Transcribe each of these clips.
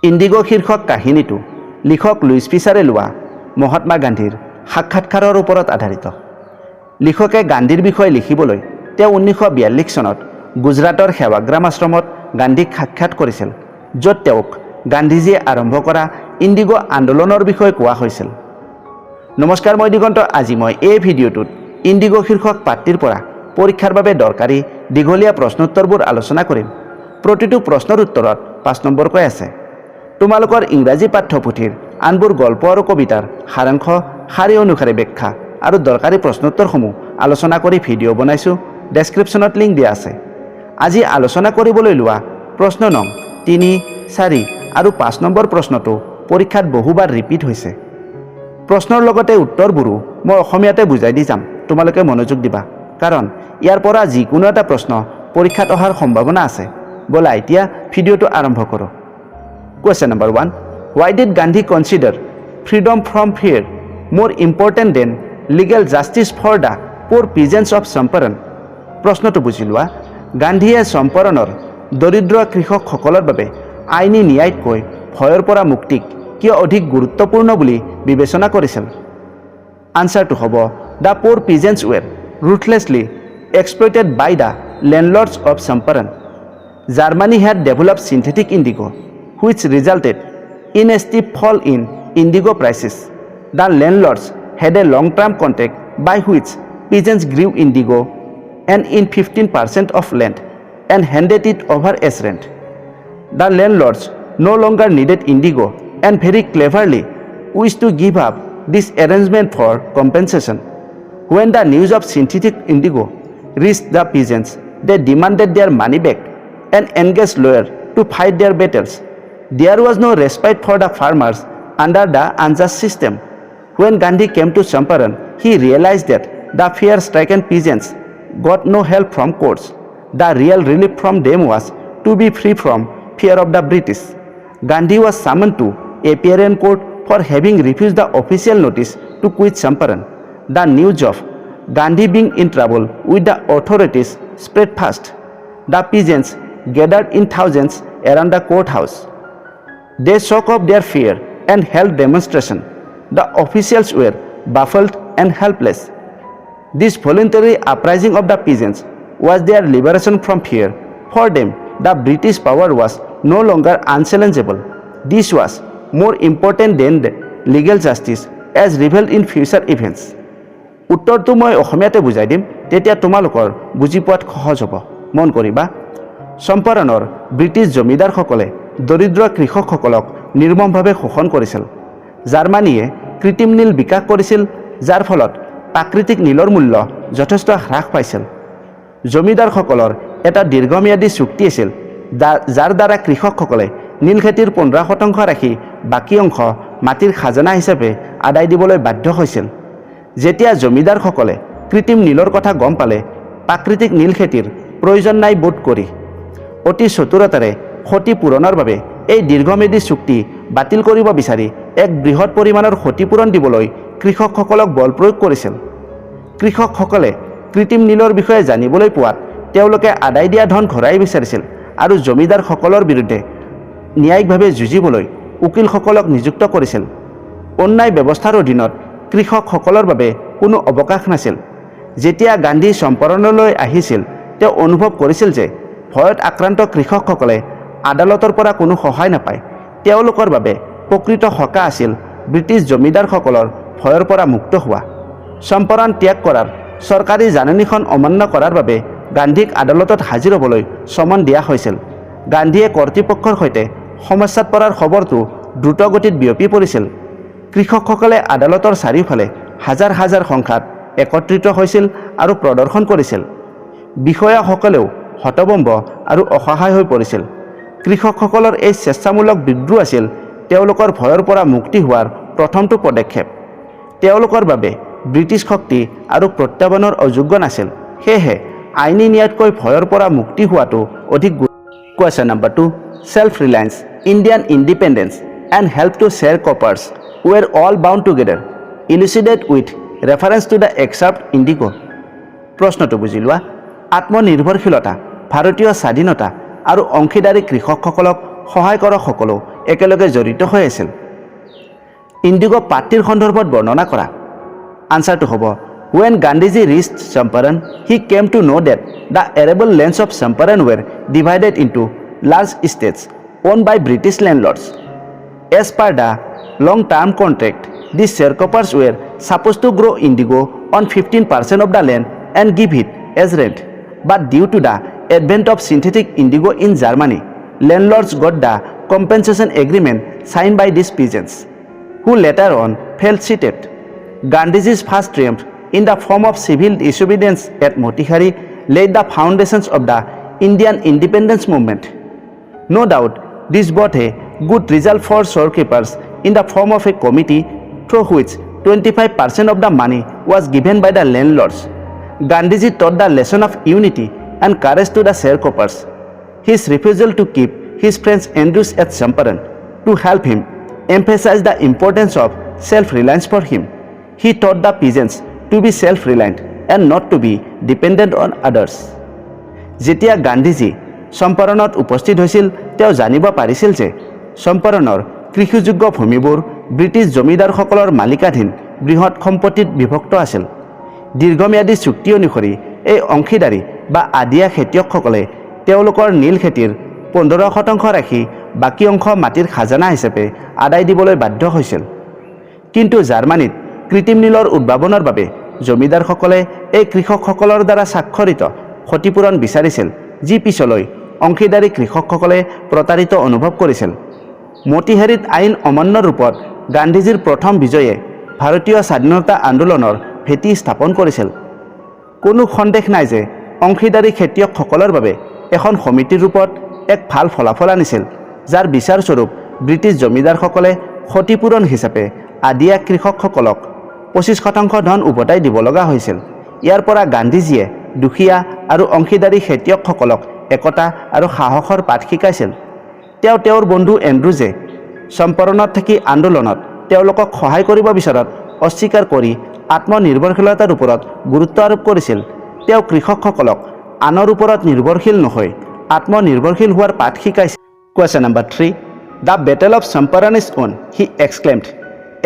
ইণ্ডিগো শীৰ্ষক কাহিনীটো লিখক লুইছ ফিছাৰে লোৱা মহাত্মা গান্ধীৰ সাক্ষাৎকাৰৰ ওপৰত আধাৰিত। লিখকে গান্ধীৰ বিষয়ে লিখিবলৈ তেওঁ 1942 চনত গুজৰাটৰ সেৱাগ্ৰাম আশ্ৰমত গান্ধীক সাক্ষাৎ কৰিছিল, য'ত তেওঁক গান্ধীজীয়ে আৰম্ভ কৰা ইণ্ডিগো আন্দোলনৰ বিষয়ে কোৱা হৈছিল। নমস্কাৰ, মই দিগন্ত। আজি মই এই ভিডিঅ'টোত ইণ্ডিগো শীৰ্ষক পাঠটিৰ পৰা পৰীক্ষাৰ বাবে দৰকাৰী দীঘলীয়া প্ৰশ্নোত্তৰবোৰ আলোচনা কৰিম। প্ৰতিটো প্ৰশ্নৰ উত্তৰত 5 নম্বৰকৈ আছে। তোমালোকৰ ইংৰাজী পাঠ্যপুথিৰ আনবোৰ গল্প আৰু কবিতাৰ সাৰাংশ, শাৰী অনুসাৰে ব্যাখ্যা আৰু দৰকাৰী প্ৰশ্নোত্তৰসমূহ আলোচনা কৰি ভিডিঅ' বনাইছোঁ। ডেছক্ৰিপশ্যনত লিংক দিয়া আছে। আজি আলোচনা কৰিবলৈ লোৱা প্ৰশ্ন নং 3, 4 আৰু 5 নম্বৰ প্ৰশ্নটো পৰীক্ষাত বহুবাৰ ৰিপিট হৈছে। প্ৰশ্নৰ লগতে উত্তৰবোৰো মই অসমীয়াতে বুজাই দি যাম, তোমালোকে মনোযোগ দিবা, কাৰণ ইয়াৰ পৰা যিকোনো এটা প্ৰশ্ন পৰীক্ষাত অহাৰ সম্ভাৱনা আছে। ব'লা এতিয়া ভিডিঅ'টো আৰম্ভ কৰোঁ। Question number 1. Why did Gandhi consider freedom from fear more important than legal justice for the poor peasants of Champaran? প্ৰশ্নটো বুজি লোৱা। গান্ধীয়ে চম্পাৰণৰ দৰিদ্ৰ কৃষকসকলৰ বাবে আইনী ন্যায়তকৈ ভয়ৰ পৰা মুক্তিক কিয় অধিক গুৰুত্বপূৰ্ণ বুলি বিবেচনা কৰিছিল? আনচাৰটো হ'ব the poor peasants were ruthlessly exploited by the landlords of Champaran. Germany had developed synthetic indigo, which resulted in a steep fall in indigo prices. The landlords had a long-term contract by which peasants grew indigo and in 15% of land and handed it over as rent. The landlords no longer needed indigo and very cleverly wished to give up this arrangement for compensation. When the news of synthetic indigo reached the peasants, they demanded their money back and engaged lawyers to fight their battles. There was no respite for the farmers under the unjust system. When Gandhi came to Champaran, he realized that the fear-stricken peasants got no help from courts. The real relief from them was to be free from fear of the British. Gandhi was summoned to appear in court for having refused the official notice to quit Champaran. The news of Gandhi being in trouble with the authorities spread fast. The peasants gathered in thousands around the courthouse. They shook off their fear and held demonstration. The officials were baffled and helpless. This voluntary uprising of the peasants was their liberation from fear. For them, the British power was no longer unchallengeable. This was more important than the legal justice as revealed in future events. উত্তৰটো মই অসমীয়াতে বুজাই দিম, তেতিয়া তোমালোকৰ বুজি পোৱাত সহজ হ'ব। মন কৰিবা, চম্পাৰণৰ ব্ৰিটিছ জমিদাৰসকলে দৰিদ্ৰ কৃষকসকলক নিৰ্মমভাৱে শোষণ কৰিছিল। জাৰ্মানীয়ে কৃত্ৰিম নীল বিকাশ কৰিছিল, যাৰ ফলত প্ৰাকৃতিক নীলৰ মূল্য যথেষ্ট হ্ৰাস পাইছিল। জমিদাৰসকলৰ এটা দীৰ্ঘম্যাদী চুক্তি আছিল, যাৰ দ্বাৰা কৃষকসকলে নীল খেতিৰ 15% ৰাখি বাকী অংশ মাটিৰ খাজানা হিচাপে আদায় দিবলৈ বাধ্য হৈছিল। যেতিয়া জমিদাৰসকলে কৃত্ৰিম নীলৰ কথা গম পালে, প্ৰাকৃতিক নীল খেতিৰ প্ৰয়োজন নাই বোধ কৰি অতি চতুৰতাৰে ক্ষতিপূৰণৰ বাবে এই দীৰ্ঘম্যাদী চুক্তি বাতিল কৰিব বিচাৰি এক বৃহৎ পৰিমাণৰ ক্ষতিপূৰণ দিবলৈ কৃষকসকলক বল প্ৰয়োগ কৰিছিল। কৃষকসকলে কৃত্ৰিম নীলৰ বিষয়ে জানিবলৈ পোৱাত তেওঁলোকে আদায় দিয়া ধন ঘূৰাই বিচাৰিছিল আৰু জমিদাৰসকলৰ বিৰুদ্ধে ন্যায়িকভাৱে যুঁজিবলৈ উকিলসকলক নিযুক্ত কৰিছিল। অন্যায় ব্যৱস্থাৰ অধীনত কৃষকসকলৰ বাবে কোনো অৱকাশ নাছিল। যেতিয়া গান্ধী চম্পাৰণলৈ আহিছিল, তেওঁ অনুভৱ কৰিছিল যে ভয়ত আক্ৰান্ত কৃষকসকলে আদালতৰ পৰা কোনো সহায় নাপায়। তেওঁলোকৰ বাবে প্ৰকৃত সকাহ আছিল ব্ৰিটিছ জমিদাৰসকলৰ ভয়ৰ পৰা মুক্ত হোৱা। চম্পাৰণ ত্যাগ কৰাৰ চৰকাৰী জাননীখন অমান্য কৰাৰ বাবে গান্ধীক আদালতত হাজিৰ হ'বলৈ চমন দিয়া হৈছিল। গান্ধীয়ে কৰ্তৃপক্ষৰ সৈতে সমস্যাত পৰাৰ খবৰটো দ্ৰুতগতিত বিয়পি পৰিছিল। কৃষকসকলে আদালতৰ চাৰিওফালে হাজাৰ হাজাৰ সংখ্যাত একত্ৰিত হৈছিল আৰু প্ৰদৰ্শন কৰিছিল। বিষয়াসকলেও হতভম্ব আৰু অসহায় হৈ পৰিছিল। কৃষকসকলৰ এই স্বেচ্ছামূলক বিদ্ৰোহ আছিল তেওঁলোকৰ ভয়ৰ পৰা মুক্তি হোৱাৰ প্ৰথমটো পদক্ষেপ। তেওঁলোকৰ বাবে ব্ৰিটিছ শক্তি আৰু প্ৰত্যাহ্বানৰ অযোগ্য নাছিল, সেয়েহে আইনী ন্যায়তকৈ ভয়ৰ পৰা মুক্তি হোৱাটো অধিক গুৰুত্বপূৰ্ণ। Question number 2. Self-reliance, Indian independence and help to sharecroppers were all bound together. Elucidate with reference to the excerpt Indigo. প্ৰশ্নটো বুজি লোৱা। আত্মনিৰ্ভৰশীলতা, ভাৰতীয় স্বাধীনতা আৰু অংশীদাৰী কৃষকসকলক সহায় কৰা সকলো একেলগে জড়িত হৈ আছিল ইণ্ডিগো পাৰ্টিৰ সন্দৰ্ভত বৰ্ণনা কৰা আনসাৰটো হ'ব When Gandhiji reached Champaran, he came to know that the arable lands of Champaran were divided into large estates owned by British landlords. As per the long-term contract, these sharecroppers were supposed to grow indigo on 15% of the land and give it as rent. But due to the advent of synthetic indigo in Germany, landlords got the compensation agreement signed by these peasants, who later on fell cheated. Gandhiji's first triumph in the form of civil disobedience at Motihari laid the foundations of the Indian independence movement. No doubt, this brought a good result for storekeepers in the form of a committee through which 25% of the money was given by the landlords. Gandhiji taught the lesson of unity and courage to the sharecroppers. His refusal to keep his friends Andrews at Champaran to help him emphasized the importance of self-reliance for him. He taught the peasants to be self-reliant and not to be dependent on others. যেতিয়া গান্ধীজী চম্পাৰণত উপস্থিত হৈছিল তেওঁ জানিব পাৰিছিল যে চম্পাৰণৰ কৃষিযোগ্য ভূমিবোৰ British জমিদাৰসকলৰ মালিকাধীন বৃহৎ সম্পত্তিত বিভক্ত আছিল দীৰ্ঘম্যাদী চুক্তি অনুসৰি এই অংশীদাৰী বা আদিয়া খেতিয়কসকলে তেওঁলোকৰ নীল খেতিৰ 15% ৰাখি বাকী অংশ মাটিৰ খাজানা হিচাপে আদায় দিবলৈ বাধ্য হৈছিল কিন্তু জাৰ্মানীত কৃত্ৰিম নীলৰ উদ্ভাৱনৰ বাবে জমিদাৰসকলে এই কৃষকসকলৰ দ্বাৰা স্বাক্ষৰিত ক্ষতিপূৰণ বিচাৰিছিল যি পিছলৈ অংশীদাৰী কৃষকসকলে প্ৰতাৰিত অনুভৱ কৰিছিল মতিহাৰীত আইন অমান্য ৰূপত গান্ধীজীৰ প্ৰথম বিজয়ে ভাৰতীয় স্বাধীনতা আন্দোলনৰ ভেটি স্থাপন কৰিছিল কোনো সন্দেহ নাই যে অংশীদাৰী খেতিয়কসকলৰ বাবে এখন সমিতিৰ ৰূপত এক ভাল ফলাফল আনিছিল যাৰ বিচাৰস্বৰূপ ব্ৰিটিছ জমিদাৰসকলে ক্ষতিপূৰণ হিচাপে আদিয়া কৃষকসকলক 25% ধন উভতাই দিব লগা হৈছিল ইয়াৰ পৰা গান্ধীজীয়ে দুখীয়া আৰু অংশীদাৰী খেতিয়কসকলক একতা আৰু সাহসৰ পাঠ শিকাইছিল তেওঁ তেওঁৰ বন্ধু এণ্ড্ৰুজে চম্পাৰণত থাকি আন্দোলনত তেওঁলোকক সহায় কৰিব বিচৰাত অস্বীকাৰ কৰি আত্মনিৰ্ভৰশীলতাৰ ওপৰত গুৰুত্ব আৰোপ কৰিছিল তেওঁ কৃষকসকলক আনৰ ওপৰত নিৰ্ভৰশীল নহয় আত্মনিৰ্ভৰশীল হোৱাৰ পাঠ শিকাইছিল Question number 3 The Battle of Champaran is won, he exclaimed.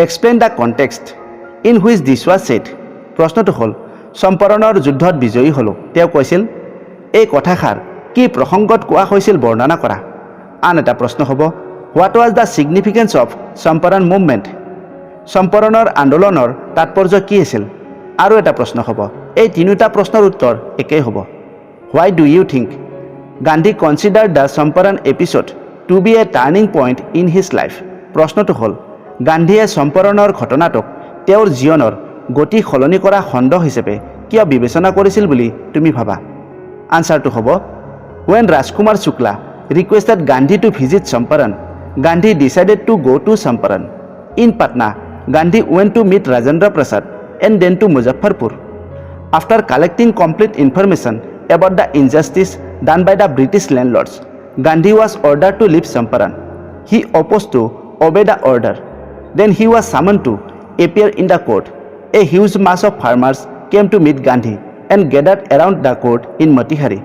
Explain the context in which this was said. প্ৰশ্নটো হ'ল চম্পাৰণৰ যুদ্ধত বিজয়ী হলো তেওঁ কৈছিল এই কথাষাৰ কি প্ৰসংগত কোৱা হৈছিল বৰ্ণনা কৰা আন এটা প্ৰশ্ন হ'ব What was the significance of Champaran movement? চম্পাৰণৰ আন্দোলনৰ তাৎপৰ্য কি আছিল আৰু এটা প্ৰশ্ন হ'ব এই তিনিটা প্ৰশ্নৰ উত্তৰ একেই হ'ব Why do you think Gandhi considered the Champaran episode to be a turning point in his life? প্ৰশ্নটো হ'ল গান্ধীয়ে চম্পাৰণৰ ঘটনাটোক তেওঁৰ জীৱনৰ গতি সলনি কৰা খণ্ড হিচাপে কিয় বিবেচনা কৰিছিল বুলি তুমি ভাবা আনসাৰটো হ'ব When Rajkumar Shukla requested Gandhi to visit Champaran, Gandhi decided to go to Champaran. In Patna, Gandhi went to meet Rajendra Prasad and then to Muzaffarpur. After collecting complete information about the injustice done by the British landlords, Gandhi was ordered to leave Champaran. He opposed to obey the order. Then he was summoned to appear in the court. A huge mass of farmers came to meet Gandhi and gathered around the court in Motihari.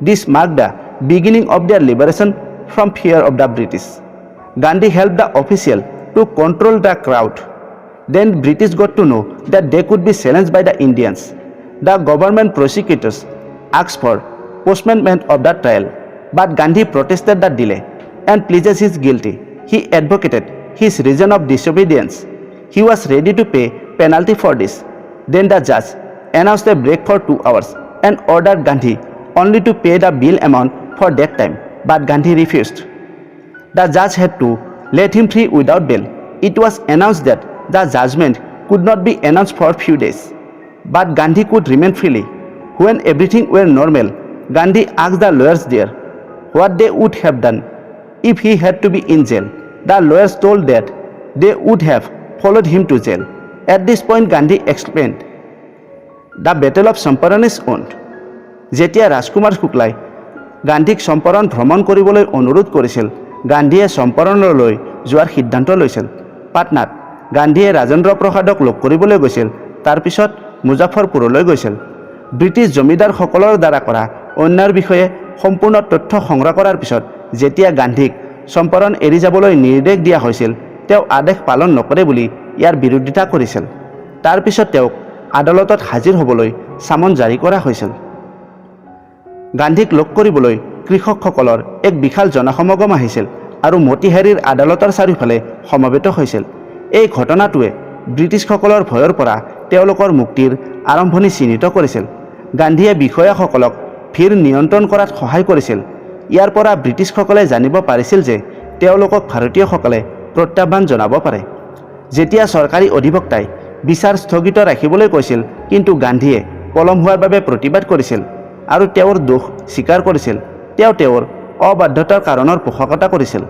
This marked the beginning of their liberation from fear of the British. Gandhi helped the official to control the crowd. Then British got to know that they could be challenged by the Indians. The government prosecutors asked for postponement of the trial, but Gandhi protested the delay and pleaded his guilty. He advocated his reason of disobedience. He was ready to pay penalty for this. Then the judge announced a break for 2 hours and ordered Gandhi only to pay the bill amount for that time, but Gandhi refused. The judge had to let him free without bail. It was announced that the judgment could not be announced for few days, but Gandhi could remain freely. When everything were normal, Gandhi asked the lawyers there what they would have done if he had to be in jail. The lawyers told that they would have followed him to jail. At this point, Gandhi explained, The Battle of Champaran is won. যেতিয়া ৰাজকুমাৰ শুক্লাই গান্ধীক চম্পাৰণ ভ্ৰমণ কৰিবলৈ অনুৰোধ কৰিছিল গান্ধীয়ে চম্পাৰণলৈ যোৱাৰ সিদ্ধান্ত লৈছিল পাটনাত গান্ধীয়ে ৰাজেন্দ্ৰ প্ৰসাদক লগ কৰিবলৈ গৈছিল তাৰ পিছত মুজাফৰপুৰলৈ গৈছিল ব্ৰিটিছ জমিদাৰসকলৰ দ্বাৰা কৰা অন্যায়ৰ বিষয়ে সম্পূৰ্ণ তথ্য সংগ্ৰহ কৰাৰ পিছত যেতিয়া গান্ধীক চম্পৰণ এৰি যাবলৈ নিৰ্দেশ দিয়া হৈছিল তেওঁ আদেশ পালন নকৰে বুলি ইয়াৰ বিৰোধিতা কৰিছিল। তাৰ পিছত তেওঁক আদালতত হাজিৰ হ'বলৈ চামন জাৰি কৰা হৈছিল। গান্ধীক লগ কৰিবলৈ কৃষকসকলৰ এক বিশাল জনসমাগম আহিছিল আৰু মতিহাৰীৰ আদালতৰ চাৰিওফালে সমবেত হৈছিল। এই ঘটনাটোৱে ব্ৰিটিছসকলৰ ভয়ৰ পৰা তেওঁলোকৰ মুক্তিৰ আৰম্ভণি চিহ্নিত কৰিছিল। গান্ধীয়ে বিষয়াসকলক ভিৰ নিয়ন্ত্ৰণ কৰাত সহায় কৰিছিল। ইয়াৰ পৰা ব্ৰিটিছসকলে জানিব পাৰিছিল যে তেওঁলোকক ভাৰতীয়সকলে প্ৰত্যাহ্বান জনাব পাৰে। যেতিয়া চৰকাৰী অধিবক্তাই বিচাৰ স্থগিত ৰাখিবলৈ কৈছিল, কিন্তু গান্ধীয়ে পলম হোৱাৰ বাবে প্ৰতিবাদ কৰিছিল আৰু তেওঁৰ দোষ স্বীকাৰ কৰিছিল। তেওঁ তেওঁৰ অবাধ্যতাৰ কাৰণৰ পোষকতা কৰিছিল।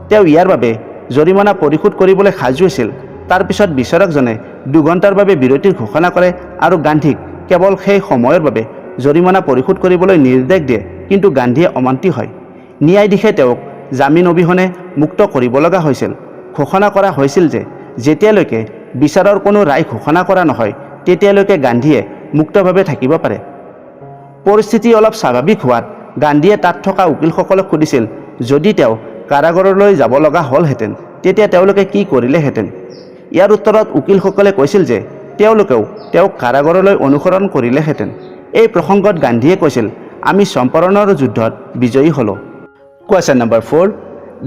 তেওঁ ইয়াৰ বাবে জৰিমনা পৰিশোধ কৰিবলৈ সাজু আছিল। তাৰ পিছত বিচাৰকজনে 2 ঘণ্টাৰ বাবে বিৰতিৰ ঘোষণা কৰে আৰু গান্ধীক কেৱল সেই সময়ৰ বাবে জৰিমনা পৰিশোধ কৰিবলৈ নিৰ্দেশ দিয়ে, কিন্তু গান্ধীয়ে অমান্তি হয়। ন্যায়াধীশে তেওঁক জামিন অবিহনে মুক্ত কৰিব লগা হৈছিল। ঘোষণা কৰা হৈছিল যে যেতিয়ালৈকে বিচাৰৰ কোনো ৰায় ঘোষণা কৰা নহয় তেতিয়ালৈকে গান্ধীয়ে মুক্তভাৱে থাকিব পাৰে। পৰিস্থিতি অলপ স্বাভাৱিক হোৱাত গান্ধীয়ে তাত থকা উকিলসকলক সুধিছিল যদি তেওঁ কাৰাগাৰলৈ যাব লগা হ'লহেঁতেন তেতিয়া তেওঁলোকে কি কৰিলেহেঁতেন। ইয়াৰ উত্তৰত উকিলসকলে কৈছিল যে তেওঁলোকেও তেওঁক কাৰাগাৰলৈ অনুসৰণ কৰিলেহেঁতেন। এই প্ৰসংগত গান্ধীয়ে কৈছিল, আমি চম্পৰণৰ যুদ্ধত বিজয়ী হ'লোঁ। Question number 4.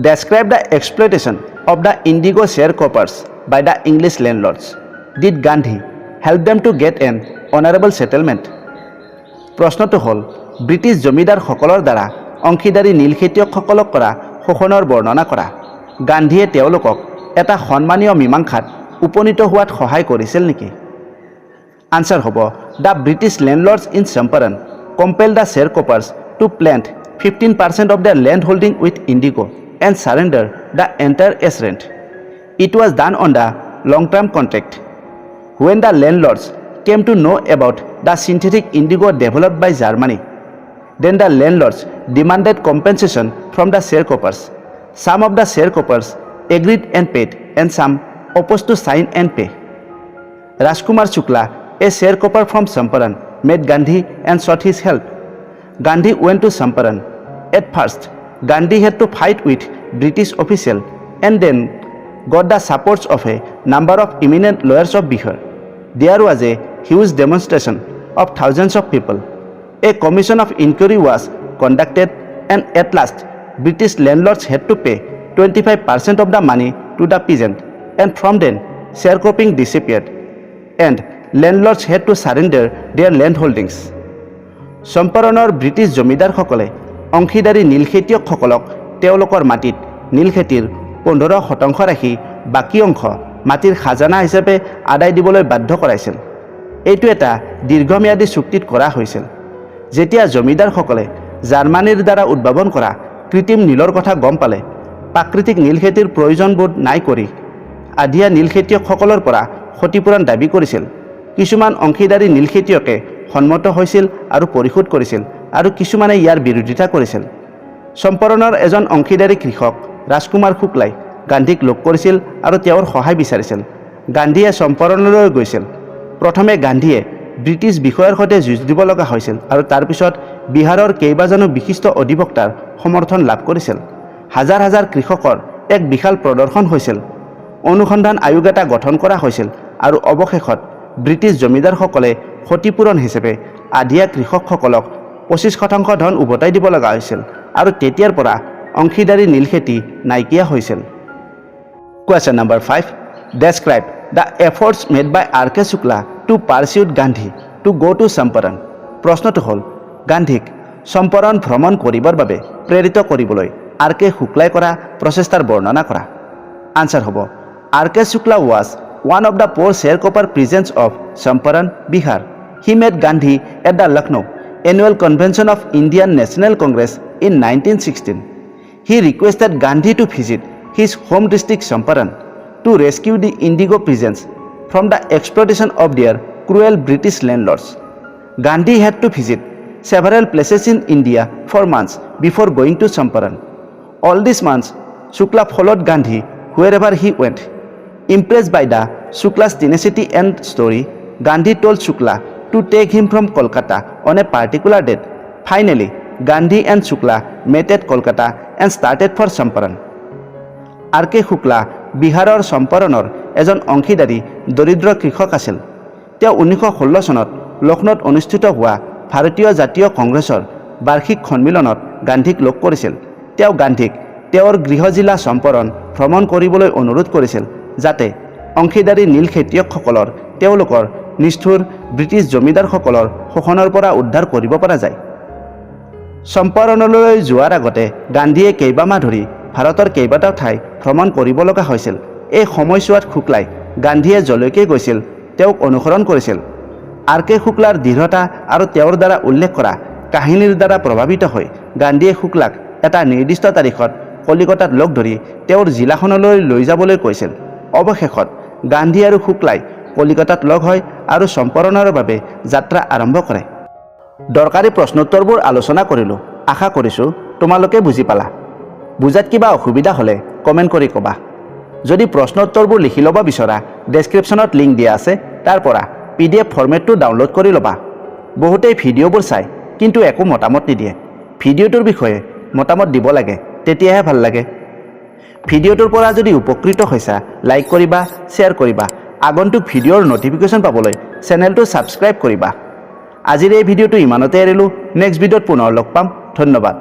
Describe the exploitation of the Indigo sharecroppers by the English landlords. Did Gandhi help them to get an honorable settlement? প্ৰশ্নটো হ'ল ব্ৰিটিছ জমিদাৰসকলৰ দ্বাৰা অংশীদাৰী নীল খেতিয়কসকলক কৰা শোষণৰ বৰ্ণনা কৰা। গান্ধীয়ে তেওঁলোকক এটা সন্মানীয় মীমাংসাত উপনীত হোৱাত সহায় কৰিছিল নেকি? আনচাৰ হ'ব the British landlords in Champaran compelled the sharecroppers to plant 15% of their land holding with Indigo and surrender the entire as rent. It was done on the long-term contract. When the landlords came to know about the synthetic indigo developed by Germany, then the landlords demanded compensation from the sharecroppers. Some of the sharecroppers agreed and paid, and some opposed to sign and pay. Rajkumar Shukla, a sharecropper from Champaran, met Gandhi and sought his help. Gandhi went to Champaran. At first, Gandhi had to fight with British officials and then got the support of a number of eminent lawyers of Bihar. There was a huge demonstration of thousands of people. A commission of inquiry was conducted and at last British landlords had to pay 25% of the money to the peasant, and from then sharecropping disappeared and landlords had to surrender their land holdings. চম্পাৰণৰ British জমিদাৰসকলে অংশীদাৰী নীল খেতিয়কসকলক তেওঁলোকৰ মাটিত নীল খেতিৰ 15% ৰাখি বাকী অংশ মাটিৰ খাজানা হিচাপে আদায় দিবলৈ বাধ্য কৰাইছিল। এইটো এটা দীৰ্ঘম্যাদী চুক্তিত কৰা হৈছিল। যেতিয়া জমিদাৰসকলে জাৰ্মানীৰ দ্বাৰা উদ্ভাৱন কৰা কৃত্ৰিম নীলৰ কথা গম পালে, প্ৰাকৃতিক নীল খেতিৰ প্ৰয়োজন বোধ নাই কৰি আধিয়া নীল খেতিয়কসকলৰ পৰা ক্ষতিপূৰণ দাবী কৰিছিল। কিছুমান অংশীদাৰী নীল খেতিয়কে সন্মত হৈছিল আৰু পৰিশোধ কৰিছিল আৰু কিছুমানে ইয়াৰ বিৰোধিতা কৰিছিল। চম্পাৰণৰ এজন অংশীদাৰী কৃষক ৰাজকুমাৰ শুক্লাই গান্ধীক লগ কৰিছিল আৰু তেওঁৰ সহায় বিচাৰিছিল। গান্ধীয়ে চম্পাৰণলৈ গৈছিল। প্ৰথমে গান্ধীয়ে ব্ৰিটিছ বিষয়াৰ সৈতে যুঁজ দিব লগা হৈছিল আৰু তাৰ পিছত বিহাৰৰ কেইবাজনো বিশিষ্ট অধিবক্তাৰ সমৰ্থন লাভ কৰিছিল। হাজাৰ হাজাৰ কৃষকৰ এক বিশাল প্ৰদৰ্শন হৈছিল। অনুসন্ধান আয়োগ এটা গঠন কৰা হৈছিল আৰু অৱশেষত ব্ৰিটিছ জমিদাৰসকলে ক্ষতিপূৰণ হিচাপে আধিয়া কৃষকসকলক 25% ধন উভতাই দিব লগা হৈছিল আৰু তেতিয়াৰ পৰা অংশীদাৰী নীল খেতি নাইকিয়া হৈছিল। Question number 5. Describe the efforts made by R.K. Shukla to pursue Gandhi to go to Champaran. প্ৰশ্নটো হ'ল গান্ধীক চম্পাৰণ ভ্ৰমণ কৰিবৰ বাবে প্ৰেৰিত কৰিবলৈ R.K. শুক্লাই কৰা প্ৰচেষ্টাৰ বৰ্ণনা কৰা। আনচাৰ হ'ব R.K. Shukla was one of the 4 sharecropper peasants of Champaran, Bihar. He met Gandhi at the Lucknow annual convention of Indian National Congress in 1916. He requested Gandhi to visit his home district Champaran to rescue the indigo peasants from the exploitation of their cruel British landlords. Gandhi had to visit several places in India for months before going to Champaran. All these months, Shukla followed Gandhi wherever he went. Impressed by the Shukla's tenacity and story, Gandhi told Shukla to take him from Kolkata on a particular date. Finally, Gandhi and Shukla met at Kolkata and started for Champaran. আৰ.কে. শুক্লা বিহাৰৰ চম্পাৰণৰ এজন অংশীদাৰী দৰিদ্ৰ কৃষক আছিল। তেওঁ 1916 চনত লক্ষ্ণৌত অনুষ্ঠিত হোৱা ভাৰতীয় জাতীয় কংগ্ৰেছৰ বাৰ্ষিক সন্মিলনত গান্ধীক লগ কৰিছিল। তেওঁ গান্ধীক তেওঁৰ গৃহ জিলা চম্পাৰণ ভ্ৰমণ কৰিবলৈ অনুৰোধ কৰিছিল যাতে অংশীদাৰী নীল খেতিয়কসকলৰ তেওঁলোকৰ নিষ্ঠুৰ ব্ৰিটিছ জমিদাৰসকলৰ শোষণৰ পৰা উদ্ধাৰ কৰিব পৰা যায়। চম্পাৰণলৈ যোৱাৰ আগতে গান্ধীয়ে কেইবামাহ ধৰি ভাৰতৰ কেইবাটাও ঠাই ভ্ৰমণ কৰিব লগা হৈছিল। এই সময়ছোৱাত শুক্লাই গান্ধীয়ে যলৈকে গৈছিল তেওঁক অনুসৰণ কৰিছিল। আৰ.কে. শুক্লাৰ দৃঢ়তা আৰু তেওঁৰ দ্বাৰা উল্লেখ কৰা কাহিনীৰ দ্বাৰা প্ৰভাৱিত হৈ গান্ধীয়ে শুক্লাক এটা নিৰ্দিষ্ট তাৰিখত কলিকতাত লগ ধৰি তেওঁৰ জিলাখনলৈ লৈ যাবলৈ কৈছিল। অৱশেষত গান্ধী আৰু শুক্লাই কলিকতাত লগ হয় আৰু চম্পাৰণৰ বাবে যাত্ৰা আৰম্ভ কৰে। দৰকাৰী প্ৰশ্নোত্তৰবোৰ আলোচনা কৰিলোঁ। আশা কৰিছোঁ তোমালোকে বুজি পালা। বুজাত কিবা অসুবিধা হ'লে কমেণ্ট কৰি ক'বা। যদি প্ৰশ্নোত্তৰবোৰ লিখি ল'ব বিচৰা ডেছক্ৰিপশ্যনত লিংক দিয়া আছে, তাৰ পৰা PDF ফৰ্মেটটো ডাউনলোড কৰি ল'বা। বহুতেই ভিডিঅ'বোৰ চায় কিন্তু একো মতামত নিদিয়ে। ভিডিঅ'টোৰ বিষয়ে মতামত দিব লাগে, তেতিয়াহে ভাল লাগে। ভিডিঅ'টোৰ পৰা যদি উপকৃত হৈছা লাইক কৰিবা, শ্বেয়াৰ কৰিবা। আগন্তুক ভিডিঅ'ৰ নটিফিকেশ্যন পাবলৈ চেনেলটো ছাবস্ক্ৰাইব কৰিবা। আজিৰ এই ভিডিঅ'টো ইমানতে এৰিলোঁ। নেক্সট ভিডিঅ'ত পুনৰ লগ পাম। ধন্যবাদ।